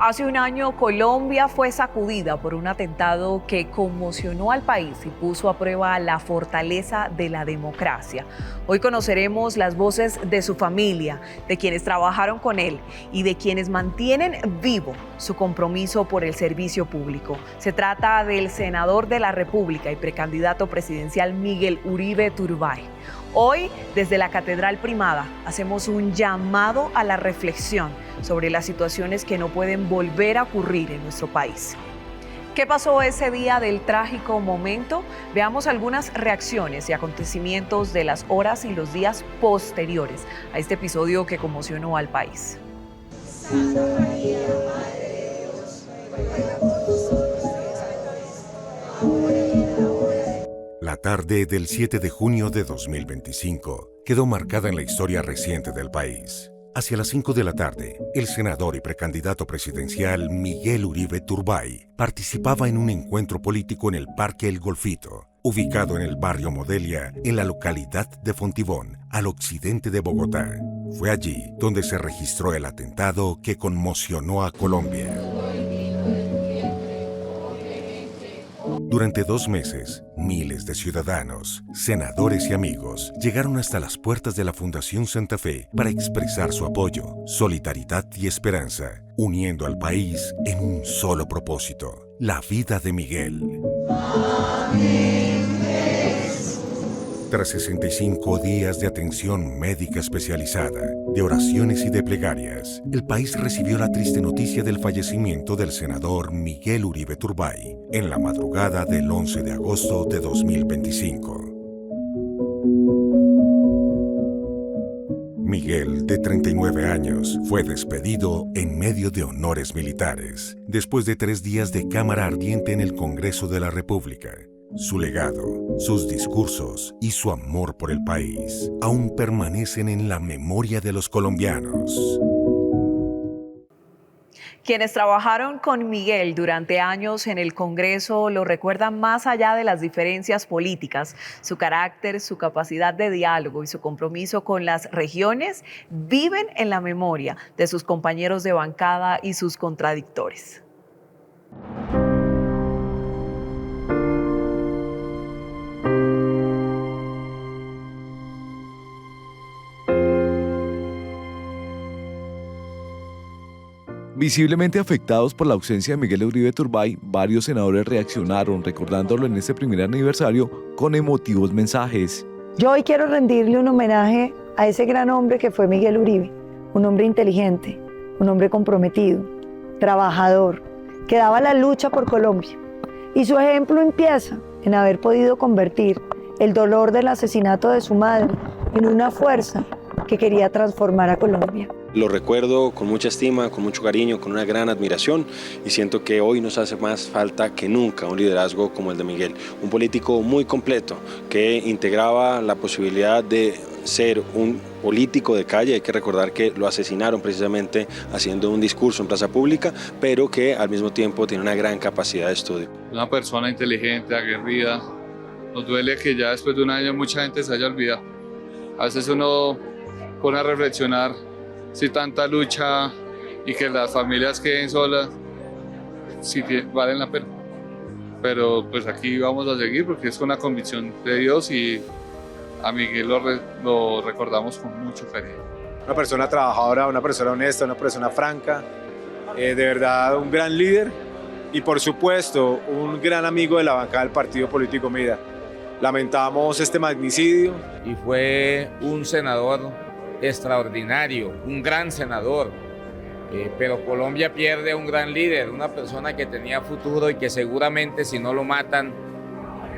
Hace un año, Colombia fue sacudida por un atentado que conmocionó al país y puso a prueba la fortaleza de la democracia. Hoy conoceremos las voces de su familia, de quienes trabajaron con él y de quienes mantienen vivo su compromiso por el servicio público. Se trata del senador de la República y precandidato presidencial Miguel Uribe Turbay. Hoy, desde la Catedral Primada, hacemos un llamado a la reflexión sobre las situaciones que no pueden volver a ocurrir en nuestro país. ¿Qué pasó ese día del trágico momento? Veamos algunas reacciones y acontecimientos de las horas y los días posteriores a este episodio que conmocionó al país. Santa María, Madre de Dios, ruega por nosotros pecadores, ahora y en la hora de... La tarde del 7 de junio de 2025 quedó marcada en la historia reciente del país. Hacia las 5 de la tarde, el senador y precandidato presidencial Miguel Uribe Turbay participaba en un encuentro político en el Parque El Golfito, ubicado en el barrio Modelia, en la localidad de Fontibón, al occidente de Bogotá. Fue allí donde se registró el atentado que conmocionó a Colombia. Durante 2 meses, miles de ciudadanos, senadores y amigos llegaron hasta las puertas de la Fundación Santa Fe para expresar su apoyo, solidaridad y esperanza, uniendo al país en un solo propósito: la vida de Miguel. Amén. Tras 65 días de atención médica especializada, de oraciones y de plegarias, el país recibió la triste noticia del fallecimiento del senador Miguel Uribe Turbay en la madrugada del 11 de agosto de 2025. Miguel, de 39 años, fue despedido en medio de honores militares, después de 3 días de cámara ardiente en el Congreso de la República. Su legado, sus discursos y su amor por el país aún permanecen en la memoria de los colombianos. Quienes trabajaron con Miguel durante años en el Congreso lo recuerdan más allá de las diferencias políticas. Su carácter, su capacidad de diálogo y su compromiso con las regiones viven en la memoria de sus compañeros de bancada y sus contradictores. Visiblemente afectados por la ausencia de Miguel Uribe Turbay, varios senadores reaccionaron recordándolo en este primer aniversario con emotivos mensajes. Yo hoy quiero rendirle un homenaje a ese gran hombre que fue Miguel Uribe, un hombre inteligente, un hombre comprometido, trabajador, que daba la lucha por Colombia. Y su ejemplo empieza en haber podido convertir el dolor del asesinato de su madre en una fuerza que quería transformar a Colombia. Lo recuerdo con mucha estima, con mucho cariño, con una gran admiración, y siento que hoy nos hace más falta que nunca un liderazgo como el de Miguel, un político muy completo que integraba la posibilidad de ser un político de calle. Hay que recordar que lo asesinaron precisamente haciendo un discurso en plaza pública, pero que al mismo tiempo tiene una gran capacidad de estudio. Una persona inteligente, aguerrida. Nos duele que ya después de un año mucha gente se haya olvidado. A veces uno pone a reflexionar si tanta lucha y que las familias queden solas, si valen la pena. Pero pues aquí vamos a seguir porque es una convicción de Dios y a Miguel lo recordamos con mucho cariño. Una persona trabajadora, una persona honesta, una persona franca, de verdad un gran líder y por supuesto un gran amigo de la bancada del partido político Mida. Lamentamos este magnicidio. Y fue un senador extraordinario, un gran senador, pero Colombia pierde a un gran líder, una persona que tenía futuro y que seguramente si no lo matan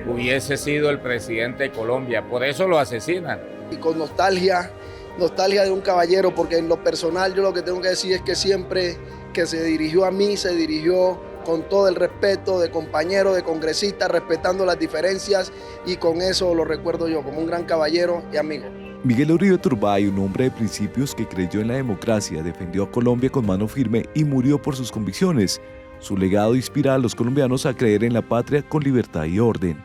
hubiese sido el presidente de Colombia, por eso lo asesinan. Y con nostalgia de un caballero, porque en lo personal yo lo que tengo que decir es que siempre que se dirigió a mí, se dirigió con todo el respeto de compañero, de congresista, respetando las diferencias, y con eso lo recuerdo yo como un gran caballero y amigo. Miguel Uribe Turbay, un hombre de principios que creyó en la democracia, defendió a Colombia con mano firme y murió por sus convicciones. Su legado inspira a los colombianos a creer en la patria con libertad y orden.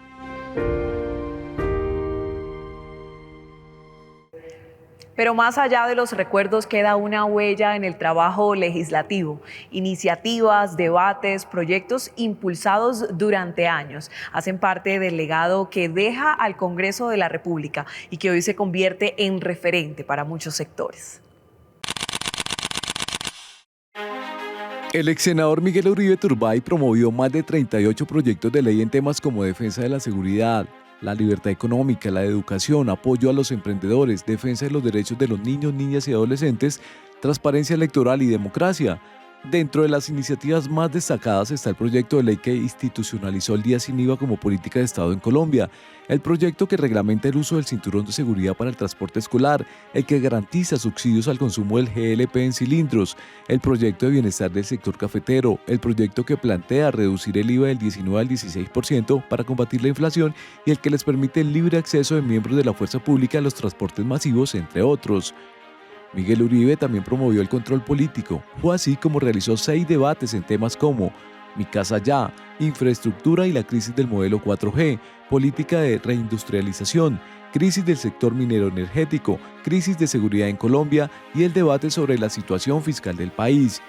Pero más allá de los recuerdos queda una huella en el trabajo legislativo. Iniciativas, debates, proyectos impulsados durante años hacen parte del legado que deja al Congreso de la República y que hoy se convierte en referente para muchos sectores. El ex senador Miguel Uribe Turbay promovió más de 38 proyectos de ley en temas como defensa de la seguridad, la libertad económica, la educación, apoyo a los emprendedores, defensa de los derechos de los niños, niñas y adolescentes, transparencia electoral y democracia. Dentro de las iniciativas más destacadas está el proyecto de ley que institucionalizó el día sin IVA como política de Estado en Colombia, el proyecto que reglamenta el uso del cinturón de seguridad para el transporte escolar, el que garantiza subsidios al consumo del GLP en cilindros, el proyecto de bienestar del sector cafetero, el proyecto que plantea reducir el IVA del 19 al 16% para combatir la inflación y el que les permite el libre acceso de miembros de la fuerza pública a los transportes masivos, entre otros. Miguel Uribe también promovió el control político, fue así como realizó 6 debates en temas como Mi Casa Ya, infraestructura y la crisis del modelo 4G, política de reindustrialización, crisis del sector minero energético, crisis de seguridad en Colombia y el debate sobre la situación fiscal del país.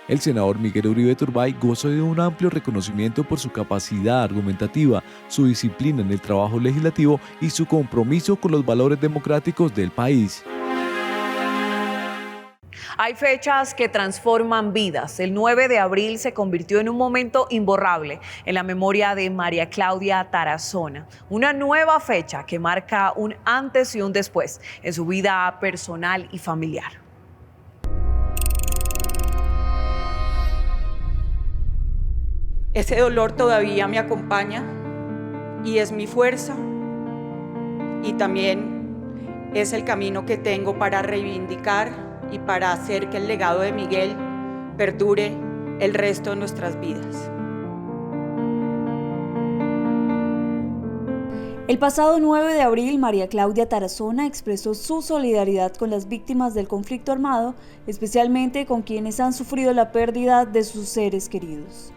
El senador Miguel Uribe Turbay gozó de un amplio reconocimiento por su capacidad argumentativa, su disciplina en el trabajo legislativo y su compromiso con los valores democráticos del país. Hay fechas que transforman vidas. El 9 de abril se convirtió en un momento imborrable en la memoria de María Claudia Tarazona. Una nueva fecha que marca un antes y un después en su vida personal y familiar. Ese dolor todavía me acompaña y es mi fuerza y también es el camino que tengo para reivindicar y para hacer que el legado de Miguel perdure el resto de nuestras vidas. El pasado 9 de abril, María Claudia Tarazona expresó su solidaridad con las víctimas del conflicto armado, especialmente con quienes han sufrido la pérdida de sus seres queridos.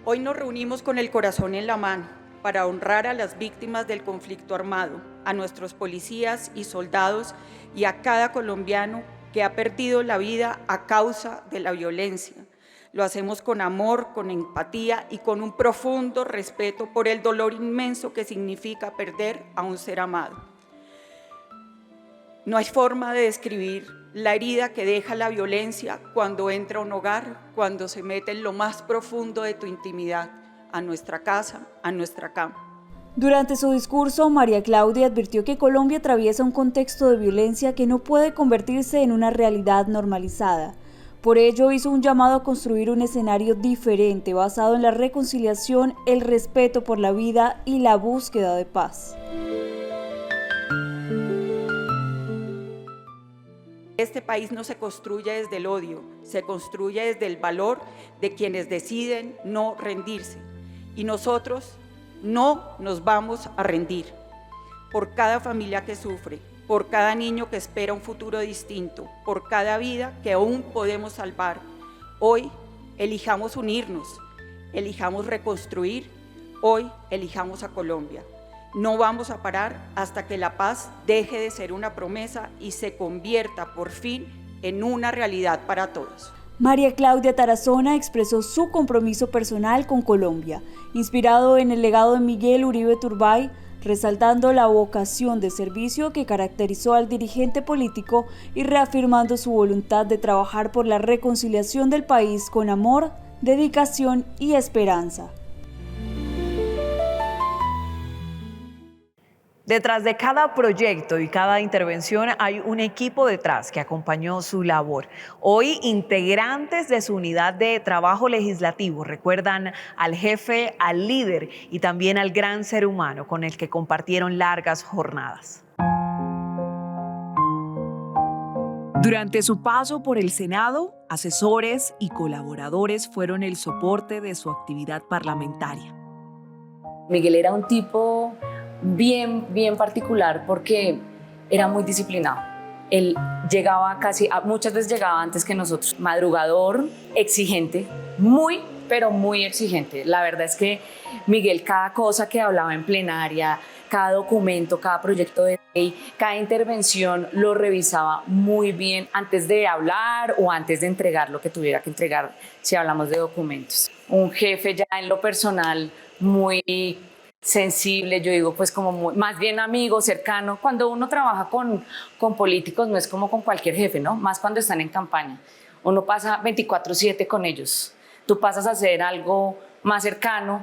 Hoy nos reunimos con el corazón en la mano para honrar a las víctimas del conflicto armado, a nuestros policías y soldados y a cada colombiano que ha perdido la vida a causa de la violencia. Lo hacemos con amor, con empatía y con un profundo respeto por el dolor inmenso que significa perder a un ser amado. No hay forma de describir la herida que deja la violencia cuando entra a un hogar, cuando se mete en lo más profundo de tu intimidad, a nuestra casa, a nuestra cama. Durante su discurso, María Claudia advirtió que Colombia atraviesa un contexto de violencia que no puede convertirse en una realidad normalizada. Por ello, hizo un llamado a construir un escenario diferente, basado en la reconciliación, el respeto por la vida y la búsqueda de paz. Este país no se construye desde el odio, se construye desde el valor de quienes deciden no rendirse. Y nosotros no nos vamos a rendir. Por cada familia que sufre, por cada niño que espera un futuro distinto, por cada vida que aún podemos salvar, hoy elijamos unirnos, elijamos reconstruir, hoy elijamos a Colombia. No vamos a parar hasta que la paz deje de ser una promesa y se convierta por fin en una realidad para todos. María Claudia Tarazona expresó su compromiso personal con Colombia, inspirado en el legado de Miguel Uribe Turbay, resaltando la vocación de servicio que caracterizó al dirigente político y reafirmando su voluntad de trabajar por la reconciliación del país con amor, dedicación y esperanza. Detrás de cada proyecto y cada intervención hay un equipo detrás que acompañó su labor. Hoy, integrantes de su unidad de trabajo legislativo recuerdan al jefe, al líder y también al gran ser humano con el que compartieron largas jornadas. Durante su paso por el Senado, asesores y colaboradores fueron el soporte de su actividad parlamentaria. Miguel era un tipo bien particular porque era muy disciplinado. Él llegaba muchas veces llegaba antes que nosotros. Madrugador, exigente, pero muy exigente. La verdad es que Miguel, cada cosa que hablaba en plenaria, cada documento, cada proyecto de ley, cada intervención lo revisaba muy bien antes de hablar o antes de entregar lo que tuviera que entregar si hablamos de documentos. Un jefe ya en lo personal muy sensible, yo digo pues como más bien amigo, cercano. Cuando uno trabaja con políticos no es como con cualquier jefe, ¿no? Más cuando están en campaña. Uno pasa 24/7 con ellos. Tú pasas a hacer algo más cercano,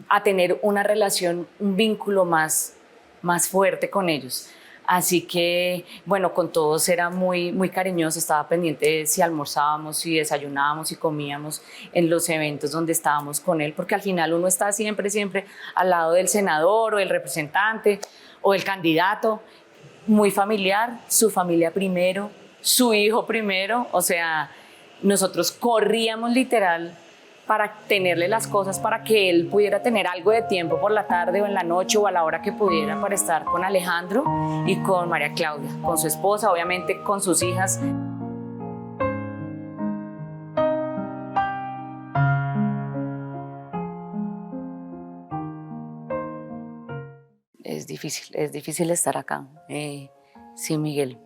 a tener una relación, un vínculo más fuerte con ellos. Así que, bueno, con todos era muy cariñoso, estaba pendiente de si almorzábamos, si desayunábamos, si comíamos en los eventos donde estábamos con él, porque al final uno está siempre al lado del senador o el representante o el candidato, muy familiar, su familia primero, su hijo primero, o sea, nosotros corríamos literal para tenerle las cosas para que él pudiera tener algo de tiempo por la tarde o en la noche o a la hora que pudiera para estar con Alejandro y con María Claudia, con su esposa, obviamente con sus hijas. Es difícil estar acá sin Miguel.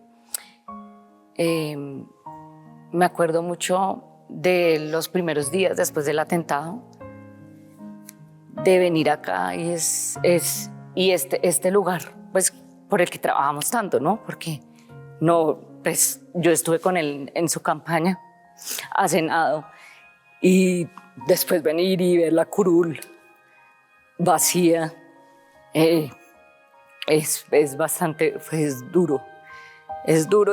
Me acuerdo mucho de los primeros días después del atentado, de venir acá y este lugar, pues por el que trabajamos tanto, ¿no? Porque no, pues yo estuve con él en su campaña a Senado y después venir y ver la curul vacía es bastante, es duro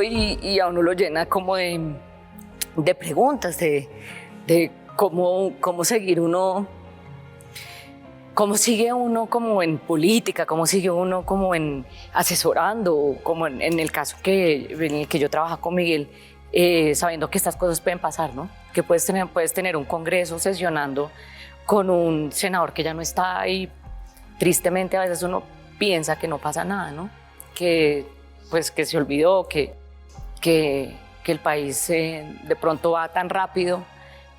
y a uno lo llena como de preguntas, de cómo seguir uno, cómo sigue uno como en política, cómo sigue uno como en asesorando, como en el caso en el que yo trabajo con Miguel, sabiendo que estas cosas pueden pasar, ¿no? Que puedes tener un congreso sesionando con un senador que ya no está y tristemente a veces uno piensa que no pasa nada, ¿no? Que se olvidó, que el país de pronto va tan rápido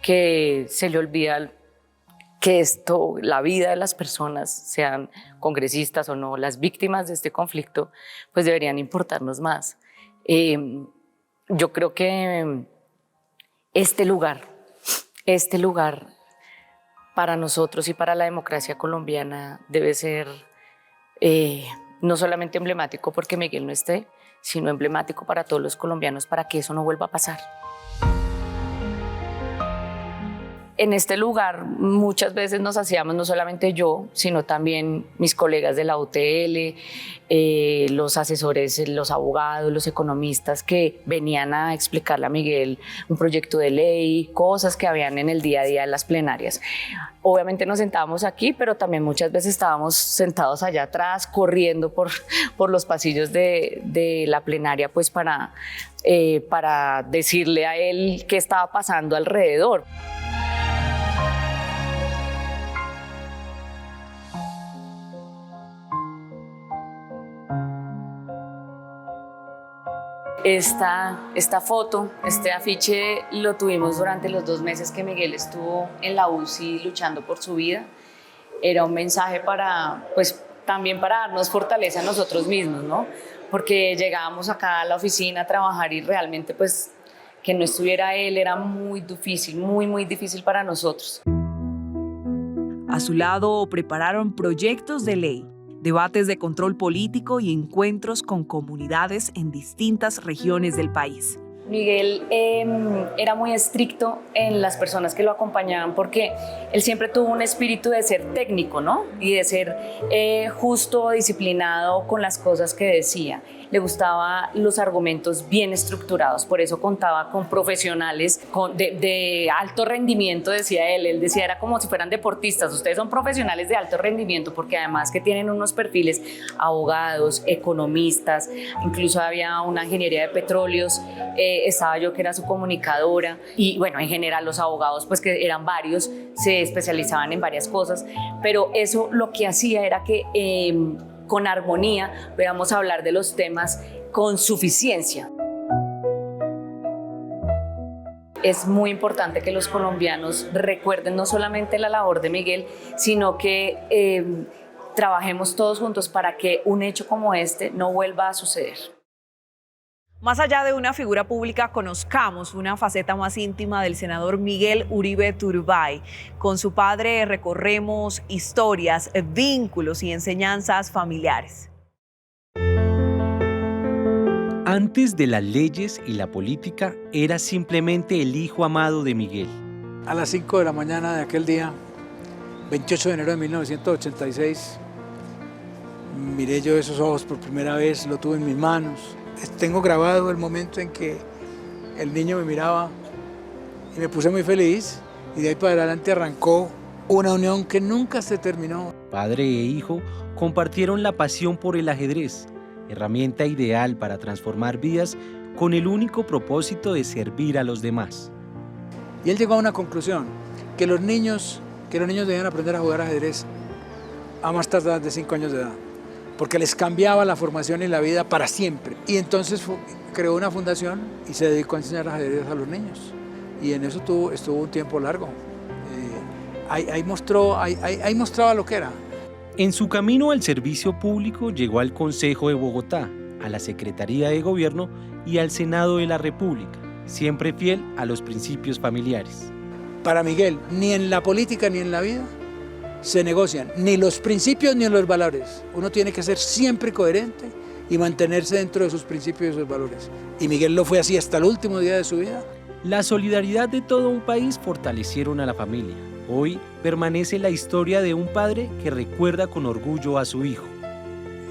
que se le olvida que la vida de las personas, sean congresistas o no, las víctimas de este conflicto, pues deberían importarnos más. Yo creo que este lugar para nosotros y para la democracia colombiana debe ser no solamente emblemático porque Miguel no esté, sino emblemático para todos los colombianos para que eso no vuelva a pasar. En este lugar muchas veces nos hacíamos, no solamente yo, sino también mis colegas de la UTL, los asesores, los abogados, los economistas que venían a explicarle a Miguel un proyecto de ley, cosas que habían en el día a día de las plenarias. Obviamente nos sentábamos aquí, pero también muchas veces estábamos sentados allá atrás, corriendo por los pasillos de la plenaria, pues para decirle a él qué estaba pasando alrededor. Esta foto, este afiche lo tuvimos durante los 2 meses que Miguel estuvo en la UCI luchando por su vida. Era un mensaje también para darnos fortaleza a nosotros mismos, ¿no? Porque llegábamos acá a la oficina a trabajar y realmente pues que no estuviera él era muy difícil, muy difícil para nosotros. A su lado prepararon proyectos de ley, debates de control político y encuentros con comunidades en distintas regiones del país. Miguel era muy estricto en las personas que lo acompañaban porque él siempre tuvo un espíritu de ser técnico, ¿no? Y de ser justo, disciplinado con las cosas que decía. Le gustaban los argumentos bien estructurados, por eso contaba con profesionales de alto rendimiento, decía él. Él decía, era como si fueran deportistas, ustedes son profesionales de alto rendimiento, porque además que tienen unos perfiles, abogados, economistas, incluso había una ingeniería de petróleos, estaba yo que era su comunicadora, y bueno, en general los abogados, pues que eran varios, se especializaban en varias cosas, pero eso lo que hacía era que con armonía podamos hablar de los temas con suficiencia. Es muy importante que los colombianos recuerden no solamente la labor de Miguel, sino que trabajemos todos juntos para que un hecho como este no vuelva a suceder. Más allá de una figura pública, conozcamos una faceta más íntima del senador Miguel Uribe Turbay. Con su padre recorremos historias, vínculos y enseñanzas familiares. Antes de las leyes y la política, era simplemente el hijo amado de Miguel. A las 5 de la mañana de aquel día, 28 de enero de 1986, miré yo esos ojos por primera vez, lo tuve en mis manos. Tengo grabado el momento en que el niño me miraba y me puse muy feliz, y de ahí para adelante arrancó una unión que nunca se terminó. Padre e hijo compartieron la pasión por el ajedrez, herramienta ideal para transformar vidas con el único propósito de servir a los demás. Y él llegó a una conclusión, que los niños debían aprender a jugar ajedrez a más tardar de 5 años de edad, porque les cambiaba la formación y la vida para siempre. Y entonces creó una fundación y se dedicó a enseñar ajedrez a los niños. Y en eso estuvo un tiempo largo. Ahí mostraba lo que era. En su camino al servicio público llegó al Consejo de Bogotá, a la Secretaría de Gobierno y al Senado de la República, siempre fiel a los principios familiares. Para Miguel, ni en la política ni en la vida se negocian ni los principios ni los valores. Uno tiene que ser siempre coherente y mantenerse dentro de sus principios y sus valores. Y Miguel lo fue así hasta el último día de su vida. La solidaridad de todo un país fortalecieron a la familia. Hoy permanece la historia de un padre que recuerda con orgullo a su hijo.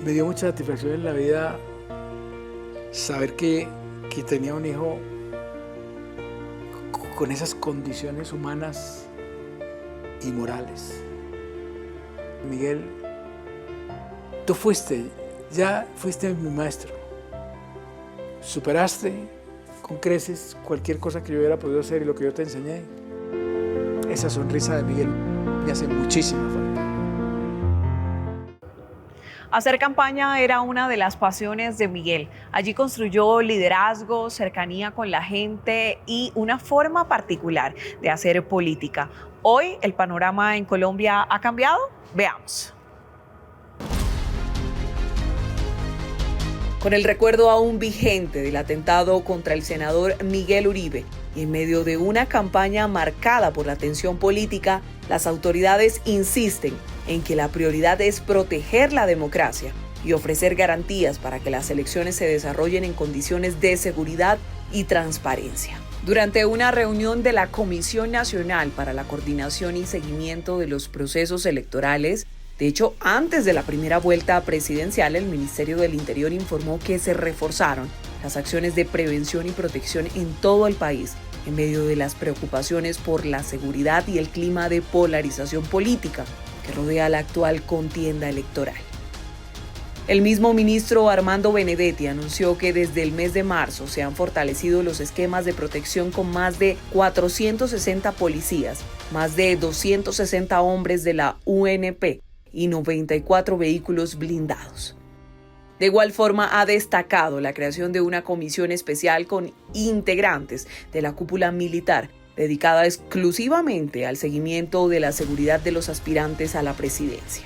Me dio mucha satisfacción en la vida saber que tenía un hijo con esas condiciones humanas y morales. Miguel, tú ya fuiste mi maestro. Superaste con creces cualquier cosa que yo hubiera podido hacer y lo que yo te enseñé. Esa sonrisa de Miguel me hace muchísima falta. Hacer campaña era una de las pasiones de Miguel. Allí construyó liderazgo, cercanía con la gente y una forma particular de hacer política. Hoy el panorama en Colombia ha cambiado. Veamos. Con el recuerdo aún vigente del atentado contra el senador Miguel Uribe y en medio de una campaña marcada por la tensión política, las autoridades insisten en que la prioridad es proteger la democracia y ofrecer garantías para que las elecciones se desarrollen en condiciones de seguridad y transparencia. Durante una reunión de la Comisión Nacional para la Coordinación y Seguimiento de los Procesos Electorales, de hecho, antes de la primera vuelta presidencial, el Ministerio del Interior informó que se reforzaron las acciones de prevención y protección en todo el país, en medio de las preocupaciones por la seguridad y el clima de polarización política que rodea la actual contienda electoral. El mismo ministro Armando Benedetti anunció que desde el mes de marzo se han fortalecido los esquemas de protección con más de 460 policías, más de 260 hombres de la UNP y 94 vehículos blindados. De igual forma, ha destacado la creación de una comisión especial con integrantes de la cúpula militar, dedicada exclusivamente al seguimiento de la seguridad de los aspirantes a la presidencia.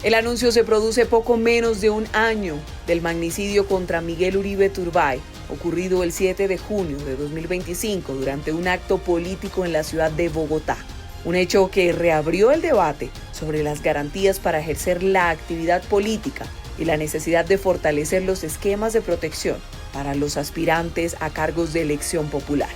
El anuncio se produce poco menos de un año del magnicidio contra Miguel Uribe Turbay, ocurrido el 7 de junio de 2025 durante un acto político en la ciudad de Bogotá. Un hecho que reabrió el debate sobre las garantías para ejercer la actividad política y la necesidad de fortalecer los esquemas de protección para los aspirantes a cargos de elección popular.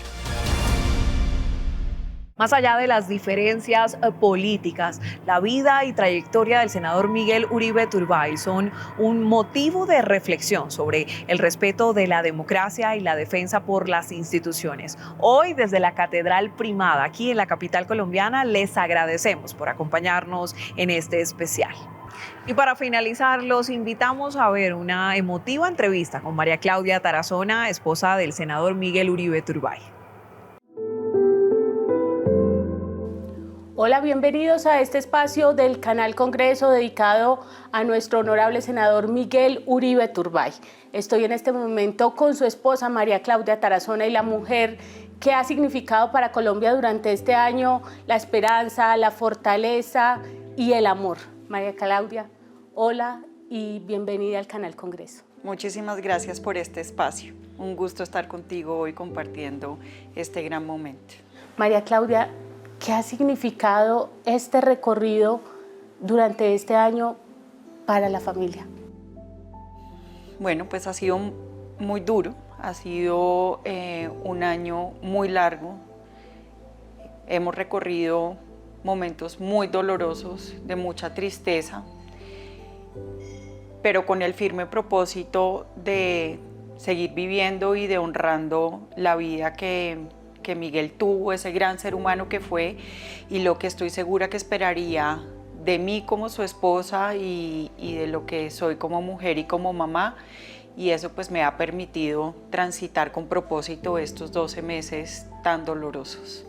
Más allá de las diferencias políticas, la vida y trayectoria del senador Miguel Uribe Turbay son un motivo de reflexión sobre el respeto de la democracia y la defensa por las instituciones. Hoy, desde la Catedral Primada, aquí en la capital colombiana, les agradecemos por acompañarnos en este especial. Y para finalizar, los invitamos a ver una emotiva entrevista con María Claudia Tarazona, esposa del senador Miguel Uribe Turbay. Hola, bienvenidos a este espacio del Canal Congreso dedicado a nuestro honorable senador Miguel Uribe Turbay. Estoy en este momento con su esposa María Claudia Tarazona y la mujer que ha significado para Colombia durante este año la esperanza, la fortaleza y el amor. María Claudia, Hola y bienvenida al Canal Congreso. Muchísimas gracias por este espacio. Un gusto estar contigo hoy compartiendo este gran momento. María Claudia, ¿qué ha significado este recorrido durante este año para la familia? Bueno, pues ha sido muy duro, ha sido un año muy largo. Hemos recorrido momentos muy dolorosos, de mucha tristeza, pero con el firme propósito de seguir viviendo y de honrando la vida que Miguel tuvo, ese gran ser humano que fue, y lo que estoy segura que esperaría de mí como su esposa y de lo que soy como mujer y como mamá, y eso pues me ha permitido transitar con propósito estos 12 meses tan dolorosos.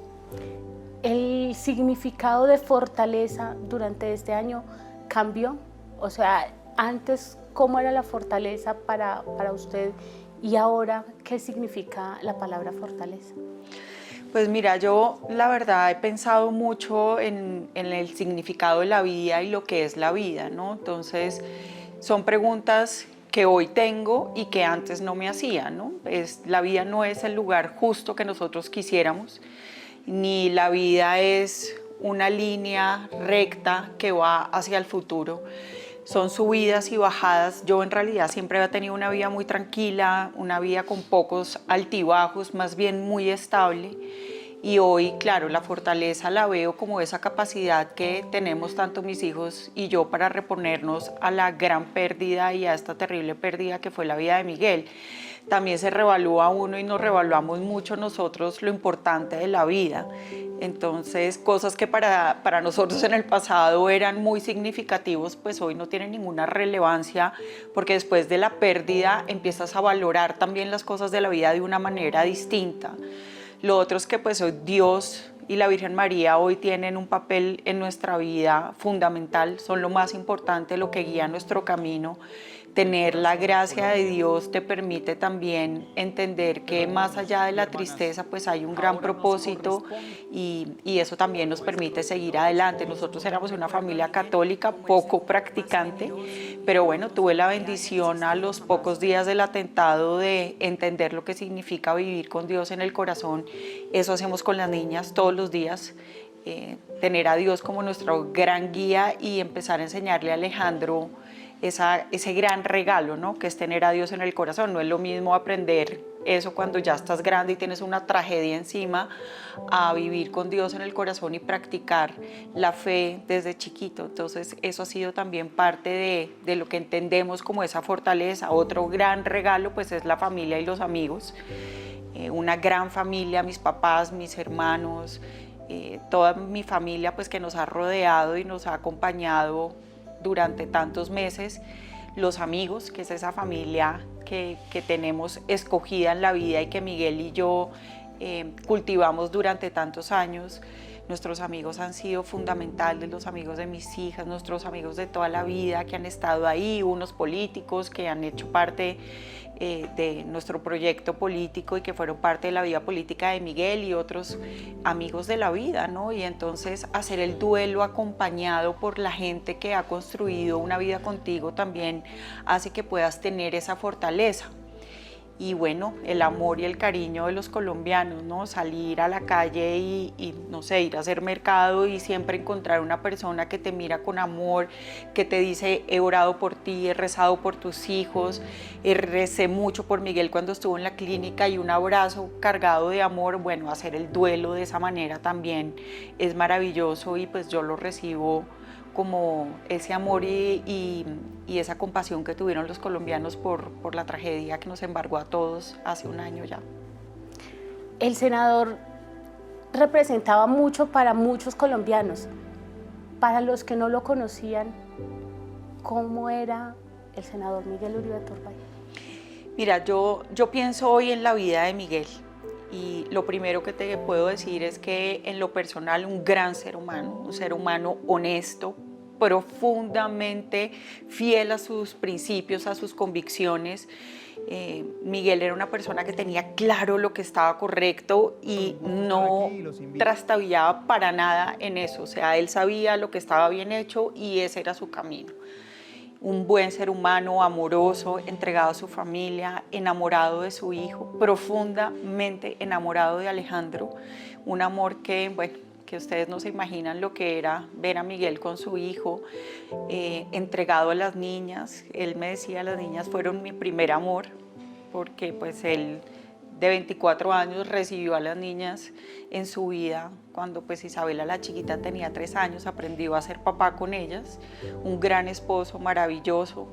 ¿El significado de fortaleza durante este año cambió? O sea, antes, ¿cómo era la fortaleza para usted? Y ahora, ¿qué significa la palabra fortaleza? Pues mira, yo la verdad he pensado mucho en el significado de la vida y lo que es la vida, ¿no? Entonces, son preguntas que hoy tengo y que antes no me hacía, ¿no? La vida no es el lugar justo que nosotros quisiéramos, ni la vida es una línea recta que va hacia el futuro. Son subidas y bajadas. Yo en realidad siempre había tenido una vida muy tranquila, una vida con pocos altibajos, más bien muy estable. Y hoy, claro, la fortaleza la veo como esa capacidad que tenemos tanto mis hijos y yo para reponernos a la gran pérdida y a esta terrible pérdida que fue la vida de Miguel. También se revalúa uno y nos revaluamos mucho nosotros lo importante de la vida. Entonces, cosas que para nosotros en el pasado eran muy significativos, pues hoy no tienen ninguna relevancia, porque después de la pérdida empiezas a valorar también las cosas de la vida de una manera distinta. Lo otro es que pues hoy Dios y la Virgen María hoy tienen un papel en nuestra vida fundamental, son lo más importante, lo que guía nuestro camino. Tener la gracia de Dios te permite también entender que más allá de la tristeza pues hay un gran propósito y eso también nos permite seguir adelante. Nosotros éramos una familia católica poco practicante, pero bueno, tuve la bendición a los pocos días del atentado de entender lo que significa vivir con Dios en el corazón. Eso hacemos con las niñas todos los días. Tener a Dios como nuestro gran guía y empezar a enseñarle a Alejandro ese gran regalo, ¿no? Que es tener a Dios en el corazón. No es lo mismo aprender eso cuando ya estás grande y tienes una tragedia encima, a vivir con Dios en el corazón y practicar la fe desde chiquito. Entonces eso ha sido también parte de lo que entendemos como esa fortaleza. Otro gran regalo pues es la familia y los amigos. Una gran familia, mis papás, mis hermanos, toda mi familia pues que nos ha rodeado y nos ha acompañado durante tantos meses, los amigos, que es esa familia que tenemos escogida en la vida y que Miguel y yo cultivamos durante tantos años. Nuestros amigos han sido fundamentales, los amigos de mis hijas, nuestros amigos de toda la vida que han estado ahí, unos políticos que han hecho parte de nuestro proyecto político y que fueron parte de la vida política de Miguel, y otros amigos de la vida, ¿no? Y entonces hacer el duelo acompañado por la gente que ha construido una vida contigo también hace que puedas tener esa fortaleza. Y bueno, el amor y el cariño de los colombianos, ¿no? Salir a la calle y no sé, ir a hacer mercado y siempre encontrar una persona que te mira con amor, que te dice: he orado por ti, he rezado por tus hijos, recé mucho por Miguel cuando estuvo en la clínica, y un abrazo cargado de amor. Bueno, hacer el duelo de esa manera también es maravilloso, y pues yo lo recibo como ese amor y esa compasión que tuvieron los colombianos por la tragedia que nos embargó a todos hace un año ya. El senador representaba mucho para muchos colombianos. Para los que no lo conocían, ¿cómo era el senador Miguel Uribe Turbay? Mira, yo pienso hoy en la vida de Miguel, y lo primero que te puedo decir es que en lo personal un gran ser humano, un ser humano honesto, profundamente fiel a sus principios, a sus convicciones. Miguel era una persona que tenía claro lo que estaba correcto y no trastabillaba para nada en eso. O sea, él sabía lo que estaba bien hecho y ese era su camino. un buen ser humano, amoroso, entregado a su familia, enamorado de su hijo, profundamente enamorado de Alejandro, un amor que, bueno, que ustedes no se imaginan lo que era ver a Miguel con su hijo, entregado a las niñas. Él me decía, las niñas fueron mi primer amor, porque pues él de 24 años recibió a las niñas en su vida. Cuando pues Isabela la chiquita tenía 3 años, aprendió a ser papá con ellas, un gran esposo maravilloso.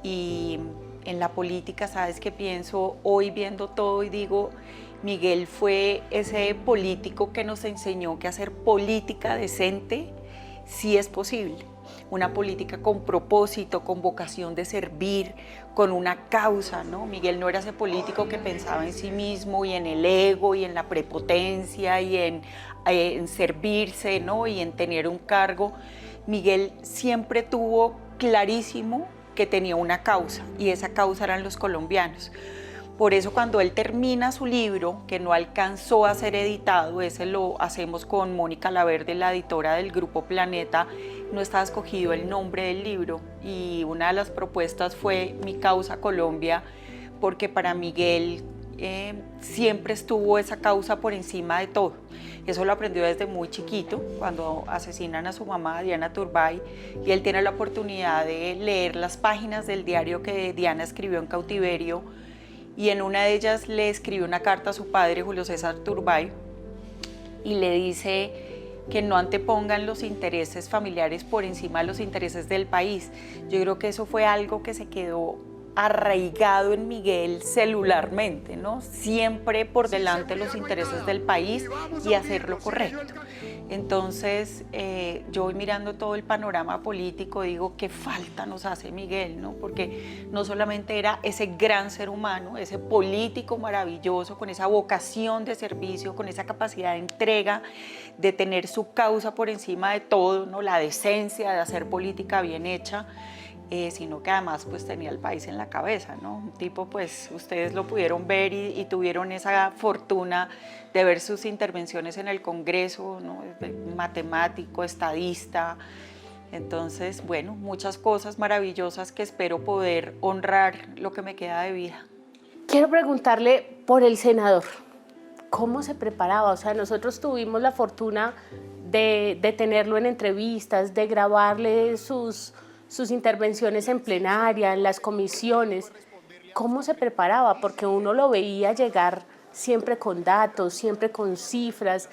Y en la política, ¿sabes qué pienso? Hoy viendo todo y digo, Miguel fue ese político que nos enseñó que hacer política decente sí es posible. Una política con propósito, con vocación de servir, con una causa, ¿no? Miguel no era ese político que pensaba en sí mismo y en el ego y en la prepotencia y en servirse, ¿no? Y en tener un cargo. Miguel siempre tuvo clarísimo que tenía una causa, y esa causa eran los colombianos. Por eso cuando él termina su libro, que no alcanzó a ser editado, ese lo hacemos con Mónica Laverde, la editora del Grupo Planeta, no estaba escogido el nombre del libro, y una de las propuestas fue Mi Causa Colombia, porque para Miguel siempre estuvo esa causa por encima de todo. Eso lo aprendió desde muy chiquito, cuando asesinan a su mamá, Diana Turbay, y él tiene la oportunidad de leer las páginas del diario que Diana escribió en cautiverio, y en una de ellas le escribió una carta a su padre, Julio César Turbay, y le dice que no antepongan los intereses familiares por encima de los intereses del país. Yo creo que eso fue algo que se quedó arraigado en Miguel celularmente, ¿no? Siempre por delante los intereses del país y hacer lo correcto. Entonces, yo voy mirando todo el panorama político, digo, qué falta nos hace Miguel, ¿no? Porque no solamente era ese gran ser humano, ese político maravilloso, con esa vocación de servicio, con esa capacidad de entrega, de tener su causa por encima de todo, ¿no? La decencia de hacer política bien hecha, sino que además pues tenía el país en la cabeza, ¿no? Un tipo, pues ustedes lo pudieron ver y tuvieron esa fortuna de ver sus intervenciones en el Congreso, ¿no? Matemático, estadista. Entonces, bueno, muchas cosas maravillosas que espero poder honrar lo que me queda de vida. Quiero preguntarle por el senador, ¿cómo se preparaba? O sea, nosotros tuvimos la fortuna de tenerlo en entrevistas, de grabarle sus intervenciones en plenaria, en las comisiones. ¿Cómo se preparaba? Porque uno lo veía llegar siempre con datos, siempre con cifras,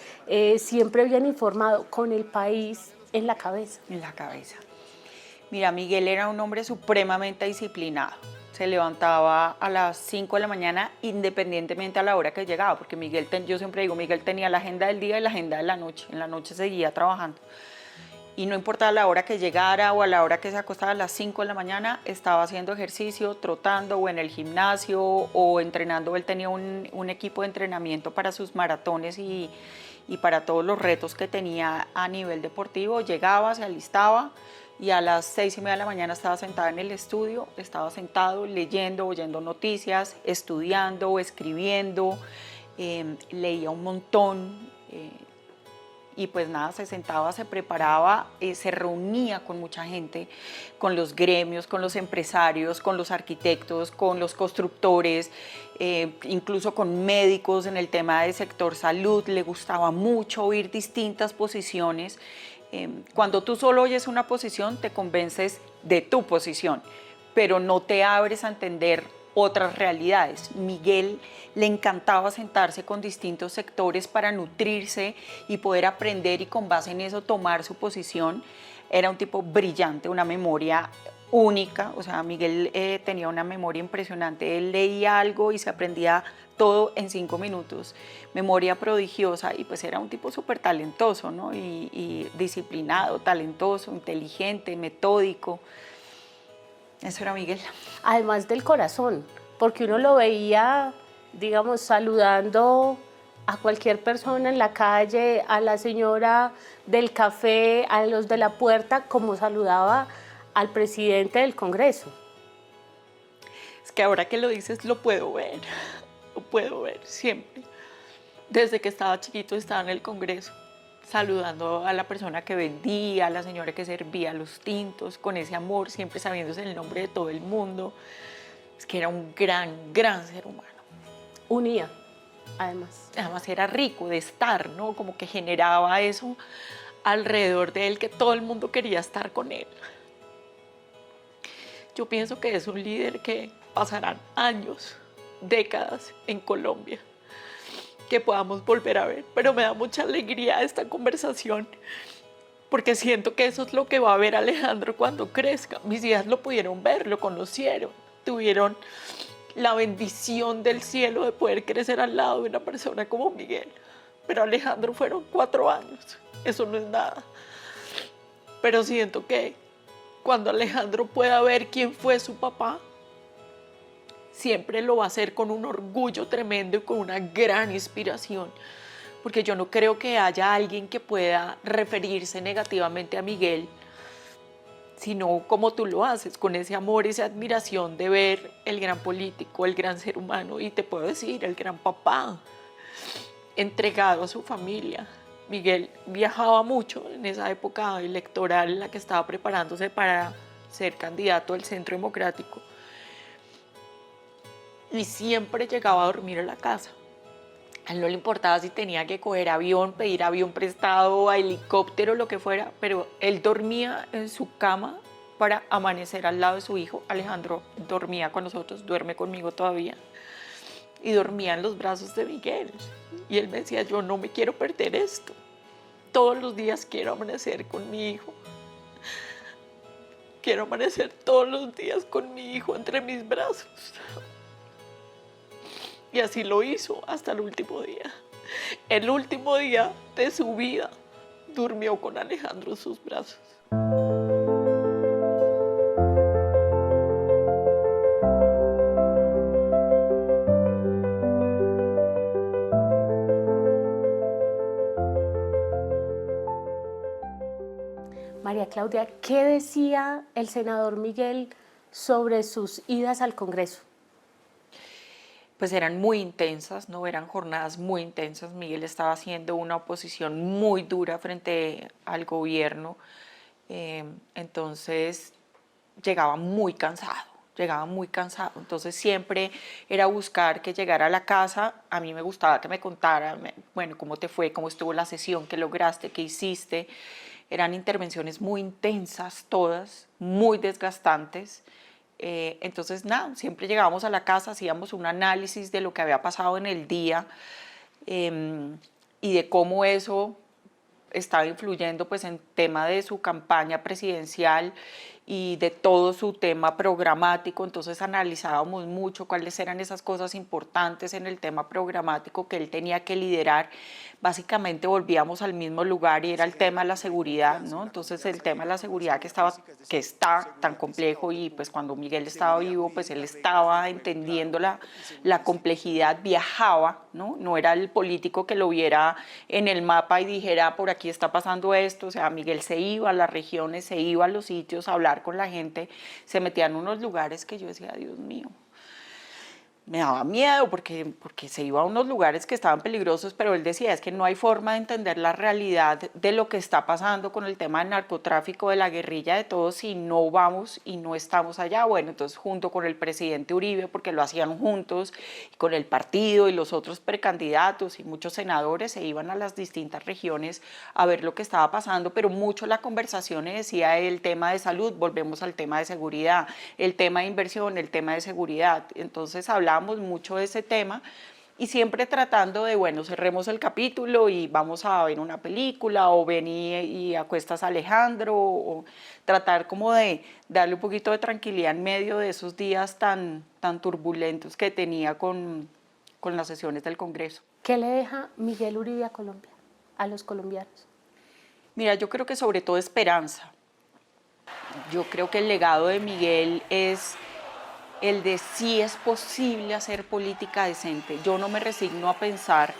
siempre bien informado, con el país en la cabeza. En la cabeza. Mira, Miguel era un hombre supremamente disciplinado. Se levantaba a las 5 de la mañana independientemente a la hora que llegaba, porque Miguel, yo siempre digo, Miguel tenía la agenda del día y la agenda de la noche. En la noche seguía trabajando. Y no importaba la hora que llegara o a la hora que se acostaba, a las 5 de la mañana estaba haciendo ejercicio, trotando o en el gimnasio o entrenando. Él tenía un equipo de entrenamiento para sus maratones y para todos los retos que tenía a nivel deportivo. Llegaba, se alistaba y a las 6:30 de la mañana estaba sentada en el estudio, estaba sentado leyendo, oyendo noticias, estudiando, escribiendo, leía un montón. Y pues nada, se sentaba, se preparaba, se reunía con mucha gente, con los gremios, con los empresarios, con los arquitectos, con los constructores, incluso con médicos en el tema del sector salud. Le gustaba mucho oír distintas posiciones. Cuando tú solo oyes una posición, te convences de tu posición, pero no te abres a entender otras realidades. Miguel le encantaba sentarse con distintos sectores para nutrirse y poder aprender y con base en eso tomar su posición. Era un tipo brillante, una memoria única, o sea, Miguel tenía una memoria impresionante. Él leía algo y se aprendía todo en 5 minutos, memoria prodigiosa, y pues era un tipo súper talentoso, ¿no? Y disciplinado, talentoso, inteligente, metódico. Eso era Miguel. Además del corazón, porque uno lo veía, digamos, saludando a cualquier persona en la calle, a la señora del café, a los de la puerta, como saludaba al presidente del Congreso. Es que ahora que lo dices lo puedo ver siempre. Desde que estaba chiquito estaba en el Congreso. saludando a la persona que vendía, a la señora que servía los tintos, con ese amor, siempre sabiéndose el nombre de todo el mundo. Es que era un gran ser humano. Unía, además. Además era rico de estar, ¿no? Como que generaba eso alrededor de él, que todo el mundo quería estar con él. Yo pienso que es un líder que pasarán años, décadas en Colombia, que podamos volver a ver, pero me da mucha alegría esta conversación porque siento que eso es lo que va a ver Alejandro cuando crezca. Mis hijas lo pudieron ver, lo conocieron, tuvieron la bendición del cielo de poder crecer al lado de una persona como Miguel, pero Alejandro fueron 4 años, eso no es nada, pero siento que cuando Alejandro pueda ver quién fue su papá, siempre lo va a hacer con un orgullo tremendo y con una gran inspiración, porque yo no creo que haya alguien que pueda referirse negativamente a Miguel, sino como tú lo haces, con ese amor, esa admiración de ver el gran político, el gran ser humano, y te puedo decir, el gran papá, entregado a su familia. Miguel viajaba mucho en esa época electoral en la que estaba preparándose para ser candidato del Centro Democrático. Y siempre llegaba a dormir a la casa. A él no le importaba si tenía que coger avión, pedir avión prestado, helicóptero, lo que fuera, pero él dormía en su cama para amanecer al lado de su hijo. Alejandro dormía con nosotros, duerme conmigo todavía, y dormía en los brazos de Miguel. Y él me decía, yo no me quiero perder esto. Todos los días quiero amanecer con mi hijo. Quiero amanecer todos los días con mi hijo entre mis brazos. Y así lo hizo hasta el último día. El último día de su vida durmió con Alejandro en sus brazos. María Claudia, ¿qué decía el senador Miguel sobre sus idas al Congreso? Pues eran muy intensas, ¿no? Eran jornadas muy intensas. Miguel estaba haciendo una oposición muy dura frente al gobierno. Entonces llegaba muy cansado. Entonces siempre era buscar que llegara a la casa. A mí me gustaba que me contara, bueno, cómo te fue, cómo estuvo la sesión, qué lograste, qué hiciste. Eran intervenciones muy intensas todas, muy desgastantes. Entonces, nada, siempre llegábamos a la casa, hacíamos un análisis de lo que había pasado en el día y de cómo eso estaba influyendo pues, en tema de su campaña presidencial y de todo su tema programático. Entonces analizábamos mucho cuáles eran esas cosas importantes en el tema programático que él tenía que liderar. Básicamente volvíamos al mismo lugar y era el tema de la seguridad, ¿no? Entonces el tema de la seguridad que está tan complejo, y pues cuando Miguel estaba vivo, pues él estaba entendiendo la complejidad, viajaba, ¿no? No era el político que lo viera en el mapa y dijera, por aquí está pasando esto. O sea, Miguel se iba a las regiones, se iba a los sitios a hablar con la gente, se metía en unos lugares que yo decía, Dios mío, me daba miedo porque se iba a unos lugares que estaban peligrosos, pero él decía, es que no hay forma de entender la realidad de lo que está pasando con el tema del narcotráfico, de la guerrilla, de todo, si no vamos y no estamos allá. Bueno, entonces junto con el presidente Uribe, porque lo hacían juntos, y con el partido y los otros precandidatos y muchos senadores, se iban a las distintas regiones a ver lo que estaba pasando, pero mucho la conversación decía el tema de salud, volvemos al tema de seguridad, el tema de inversión, el tema de seguridad. Entonces hablábamos mucho de ese tema y siempre tratando de, bueno, cerremos el capítulo y vamos a ver una película, o ven y acuestas a Alejandro, o tratar como de darle un poquito de tranquilidad en medio de esos días tan turbulentos que tenía con las sesiones del Congreso. ¿Qué le deja Miguel Uribe a Colombia, a los colombianos? Mira, yo creo que sobre todo esperanza. Yo creo que el legado de Miguel es el de sí es posible hacer política decente. Yo no me resigno a pensar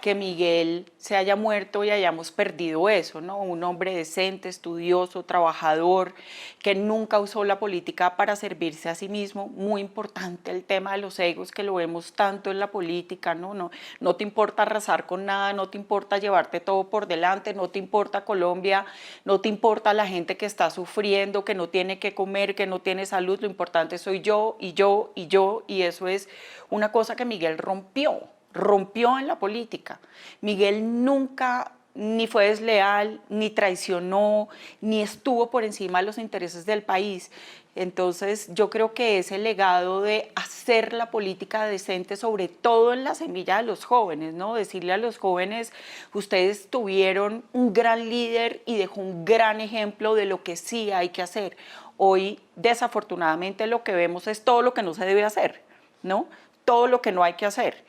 que Miguel se haya muerto y hayamos perdido eso, ¿no? Un hombre decente, estudioso, trabajador, que nunca usó la política para servirse a sí mismo. Muy importante el tema de los egos, que lo vemos tanto en la política, ¿no? No te importa arrasar con nada, no te importa llevarte todo por delante, no te importa Colombia, no te importa la gente que está sufriendo, que no tiene que comer, que no tiene salud, lo importante soy yo y yo y yo, y eso es una cosa que Miguel rompió en la política. Miguel nunca ni fue desleal, ni traicionó, ni estuvo por encima de los intereses del país. Entonces yo creo que ese legado de hacer la política decente, sobre todo en la semilla de los jóvenes, ¿no? Decirle a los jóvenes, ustedes tuvieron un gran líder y dejó un gran ejemplo de lo que sí hay que hacer. Hoy, desafortunadamente, lo que vemos es todo lo que no se debe hacer, ¿no? Todo lo que no hay que hacer.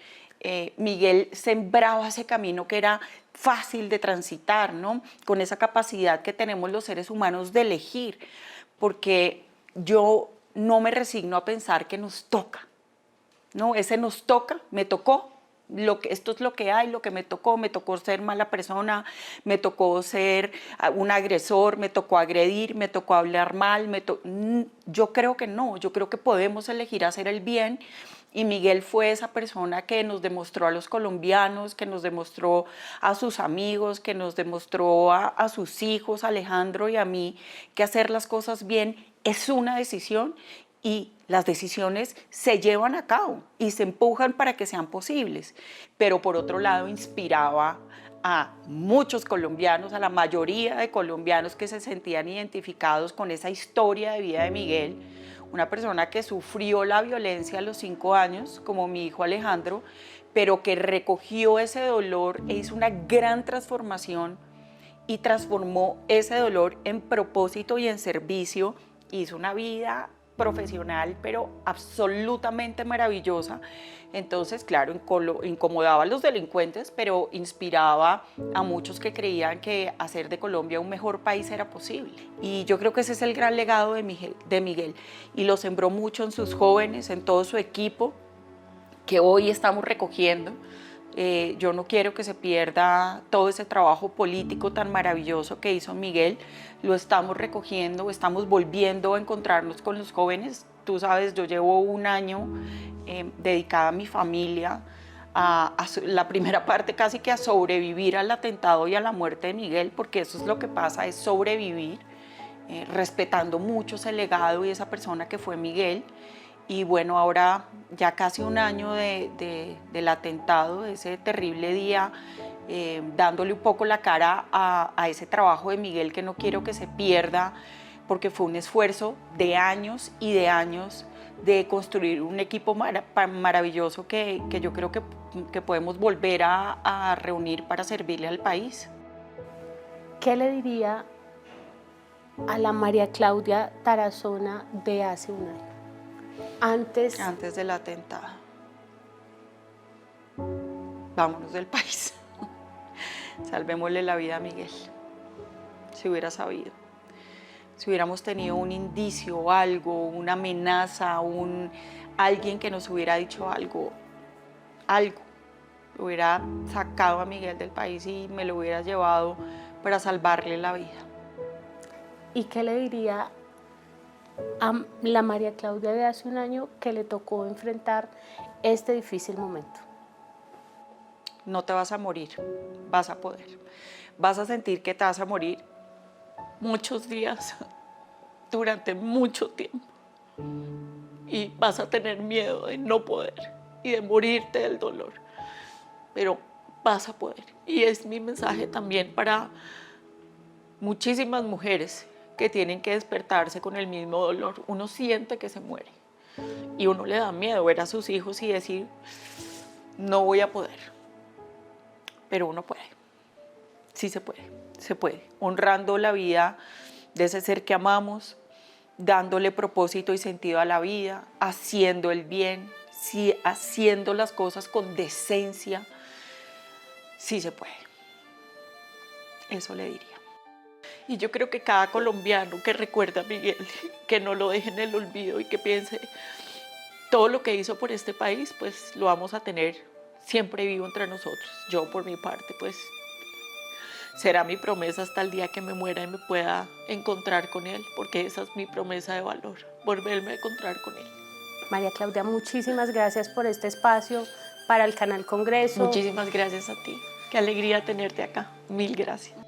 Miguel sembraba ese camino que era fácil de transitar, ¿no? Con esa capacidad que tenemos los seres humanos de elegir, porque yo no me resigno a pensar que nos toca, ¿no? Ese nos toca, me tocó, esto es lo que hay, lo que me tocó ser mala persona, me tocó ser un agresor, me tocó agredir, me tocó hablar mal, yo creo que no, yo creo que podemos elegir hacer el bien. Y Miguel fue esa persona que nos demostró a los colombianos, que nos demostró a sus amigos, que nos demostró a sus hijos, a Alejandro y a mí, que hacer las cosas bien es una decisión y las decisiones se llevan a cabo y se empujan para que sean posibles. Pero por otro lado inspiraba a muchos colombianos, a la mayoría de colombianos que se sentían identificados con esa historia de vida de Miguel, una persona que sufrió la violencia a los 5 años, como mi hijo Alejandro, pero que recogió ese dolor e hizo una gran transformación y transformó ese dolor en propósito y en servicio. Hizo una vida profesional, pero absolutamente maravillosa. Entonces, claro, incomodaba a los delincuentes, pero inspiraba a muchos que creían que hacer de Colombia un mejor país era posible. Y yo creo que ese es el gran legado de Miguel. Y lo sembró mucho en sus jóvenes, en todo su equipo, que hoy estamos recogiendo. Yo no quiero que se pierda todo ese trabajo político tan maravilloso que hizo Miguel. Lo estamos recogiendo, estamos volviendo a encontrarnos con los jóvenes. Tú sabes, yo llevo un año dedicada a mi familia, a la primera parte casi que a sobrevivir al atentado y a la muerte de Miguel, porque eso es lo que pasa, es sobrevivir, respetando mucho ese legado y esa persona que fue Miguel. Y bueno, ahora ya casi un año del atentado, de ese terrible día, dándole un poco la cara a ese trabajo de Miguel que no quiero que se pierda, porque fue un esfuerzo de años y de años de construir un equipo maravilloso que yo creo que podemos volver a reunir para servirle al país. ¿Qué le diría a la María Claudia Tarazona de hace un año? Antes del atentado. Vámonos del país. Salvémosle la vida a Miguel. Si hubiera sabido. Si hubiéramos tenido un indicio, algo, una amenaza, alguien que nos hubiera dicho algo, hubiera sacado a Miguel del país y me lo hubiera llevado para salvarle la vida. ¿Y qué le diría a la María Claudia de hace un año que le tocó enfrentar este difícil momento? No te vas a morir, vas a poder. Vas a sentir que te vas a morir muchos días, durante mucho tiempo. Y vas a tener miedo de no poder y de morirte del dolor. Pero vas a poder. Y es mi mensaje también para muchísimas mujeres que tienen que despertarse con el mismo dolor. Uno siente que se muere y uno le da miedo ver a sus hijos y decir, no voy a poder. Pero uno puede, sí se puede, honrando la vida de ese ser que amamos, dándole propósito y sentido a la vida, haciendo el bien, sí, haciendo las cosas con decencia, sí se puede. Eso le diría. Y yo creo que cada colombiano que recuerda a Miguel, que no lo deje en el olvido y que piense todo lo que hizo por este país, pues lo vamos a tener siempre vivo entre nosotros. Yo por mi parte, pues, será mi promesa hasta el día que me muera y me pueda encontrar con él, porque esa es mi promesa de valor, volverme a encontrar con él. María Claudia, muchísimas gracias por este espacio para el Canal Congreso. Muchísimas gracias a ti. Qué alegría tenerte acá. Mil gracias.